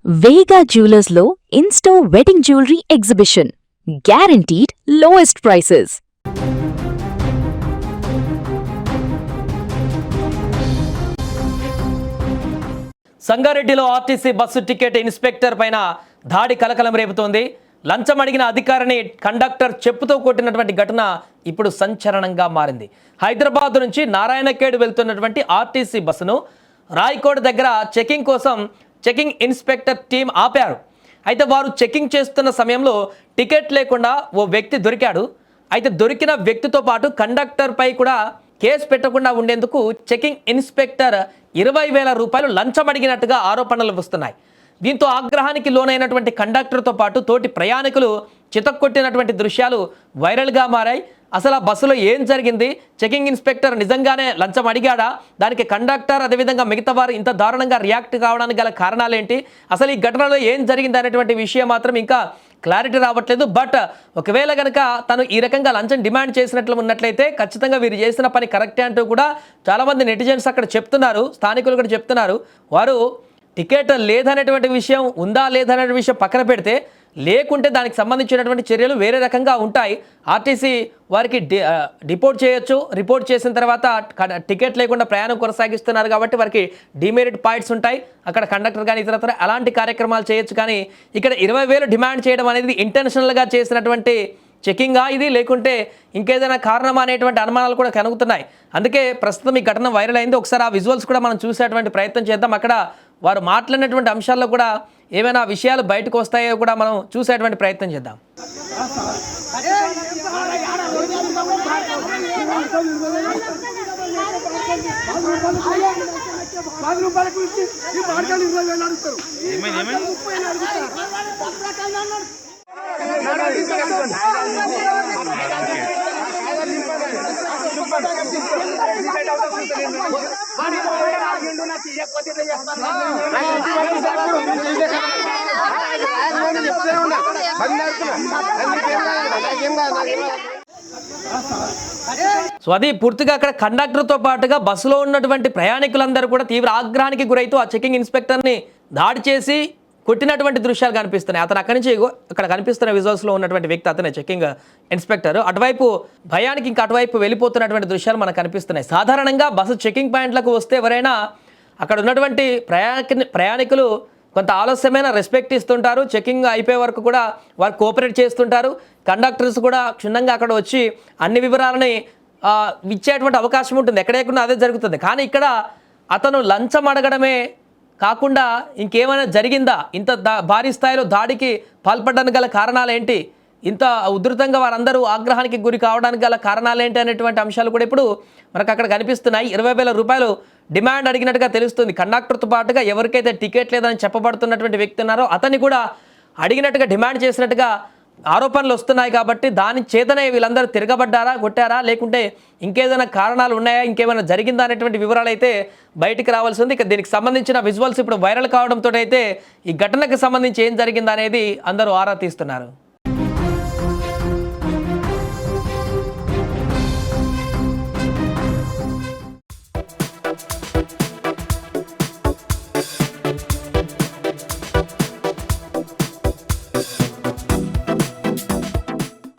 వేగా జ్యువెలర్స్లో in store wedding jewellery exhibition. Guaranteed lowest prices. సంగారెడ్డిలో RTC bus ticket inspector పైన దాడి కలకలం రేపుతోంది. లంచం అడిగిన అధికారిని కండక్టర్ చెప్పుతో కొట్టినటువంటి ఘటన ఇప్పుడు సంచలనంగా మారింది. హైదరాబాద్ నుంచి నారాయణఖేడ్ వెళ్తున్నటువంటి ఆర్టీసీ బస్సును రాయ్కోడ్ దగ్గర చెకింగ్ కోసం చెకింగ్ ఇన్స్పెక్టర్ టీం ఆపారు. అయితే వారు చెకింగ్ చేస్తున్న సమయంలో టికెట్ లేకుండా ఓ వ్యక్తి దొరికాడు. అయితే దొరికిన వ్యక్తితో పాటు కండక్టర్పై కూడా కేసు పెట్టకుండా ఉండేందుకు చెకింగ్ ఇన్స్పెక్టర్ 20,000 రూపాయలు లంచం అడిగినట్టుగా ఆరోపణలు వస్తున్నాయి. దీంతో ఆగ్రహానికి లోనైనటువంటి కండక్టర్తో పాటు తోటి ప్రయాణికులు చితక్కొట్టినటువంటి దృశ్యాలు వైరల్గా మారాయి. అసలు ఆ బస్సులో ఏం జరిగింది? చెకింగ్ ఇన్స్పెక్టర్ నిజంగానే లంచం అడిగాడా? దానికి కండక్టర్ అదేవిధంగా మిగతా వారు ఇంత దారుణంగా రియాక్ట్ కావడానికి గల కారణాలేంటి? అసలు ఈ ఘటనలో ఏం జరిగింది అనేటువంటి విషయం మాత్రం ఇంకా క్లారిటీ రావట్లేదు. బట్ ఒకవేళ కనుక తను ఈ రకంగా లంచం డిమాండ్ చేసినట్లు ఉన్నట్లయితే ఖచ్చితంగా వీరు చేసిన పని కరెక్టే అంటూ కూడా చాలామంది నెటిజన్స్ అక్కడ చెప్తున్నారు, స్థానికులు కూడా చెప్తున్నారు. వారు టికెట్ లేదనేటువంటి విషయం ఉందా లేదనే విషయం పక్కన పెడితే, లేకుంటే దానికి సంబంధించినటువంటి చర్యలు వేరే రకంగా ఉంటాయి. ఆర్టీసీ వారికి రిపోర్ట్ చేయొచ్చు. రిపోర్ట్ చేసిన తర్వాత టికెట్ లేకుండా ప్రయాణం కొనసాగిస్తున్నారు కాబట్టి వారికి డిమెరిట్ పాయింట్స్ ఉంటాయి. అక్కడ కండక్టర్ కానీ ఇతరత్ర అలాంటి కార్యక్రమాలు చేయొచ్చు. కానీ ఇక్కడ 20,000 డిమాండ్ చేయడం అనేది ఇంటెన్షనల్గా చేసినటువంటి చెకింగా ఇది, లేకుంటే ఇంకేదైనా కారణమా అనేటువంటి అనుమానాలు కూడా కలుగుతున్నాయి. అందుకే ప్రస్తుతం ఈ ఘటన వైరల్ అయింది. ఒకసారి ఆ విజువల్స్ కూడా మనం చూసేటువంటి ప్రయత్నం చేద్దాం. అక్కడ వారు మాట్లాడినటువంటి అంశాల్లో కూడా ఏమైనా విషయాలు బయటకు వస్తాయో కూడా మనం చూసేటువంటి ప్రయత్నం చేద్దాం. సో అది పూర్తిగా అక్కడ కండక్టర్తో పాటుగా బస్సులో ఉన్నటువంటి ప్రయాణికులందరూ కూడా తీవ్ర ఆగ్రహానికి గురైతూ ఆ చెకింగ్ ఇన్స్పెక్టర్ని దాడి చేసి కొట్టినటువంటి దృశ్యాలు కనిపిస్తున్నాయి. అతను అక్కడి నుంచి అక్కడ కనిపిస్తున్న విజువల్స్లో ఉన్నటువంటి వ్యక్తి అతనే చెకింగ్ ఇన్స్పెక్టర్. అటువైపు భయానికి ఇంకా అటువైపు వెళ్ళిపోతున్నటువంటి దృశ్యాలు మనకు కనిపిస్తున్నాయి. సాధారణంగా బస్సు చెకింగ్ పాయింట్లకు వస్తే ఎవరైనా అక్కడ ఉన్నటువంటి ప్రయాణికులు కొంత ఆలస్యమైన రెస్పెక్ట్ ఇస్తుంటారు. చెకింగ్ అయిపోయే వరకు కూడా వారు కోఆపరేట్ చేస్తుంటారు. కండక్టర్స్ కూడా క్షుణ్ణంగా అక్కడ వచ్చి అన్ని వివరాలని ఇచ్చేటువంటి అవకాశం ఉంటుంది. ఎక్కడెక్కడో అదే జరుగుతుంది. కానీ ఇక్కడ అతను లంచం అడగడమే కాకుండా ఇంకేమైనా జరిగిందా? ఇంత భారీ స్థాయిలో దాడికి పాల్పడడానికి గల కారణాలు ఏంటి? ఇంత ఉధృతంగా వారందరూ ఆగ్రహానికి గురి కావడానికి గల కారణాలు ఏంటి అనేటువంటి అంశాలు కూడా ఇప్పుడు మనకు అక్కడ కనిపిస్తున్నాయి. 20,000 రూపాయలు డిమాండ్ అడిగినట్టుగా తెలుస్తుంది. కండక్టర్తో పాటుగా ఎవరికైతే టికెట్ లేదని చెప్పబడుతున్నటువంటి వ్యక్తి ఉన్నారో అతన్ని కూడా అడిగినట్టుగా డిమాండ్ చేసినట్టుగా ఆరోపణలు వస్తున్నాయి. కాబట్టి దాని చేతనే వీళ్ళందరూ తిరగబడ్డారా, కొట్టారా, లేకుంటే ఇంకేదైనా కారణాలు ఉన్నాయా, ఇంకేమైనా జరిగిందా అనేటువంటి వివరాలు అయితే బయటికి రావాల్సి ఉంది. ఇక దీనికి సంబంధించిన విజువల్స్ ఇప్పుడు వైరల్ కావడంతో అయితే ఈ ఘటనకు సంబంధించి ఏం జరిగిందా అనేది అందరూ ఆరా తీస్తున్నారు.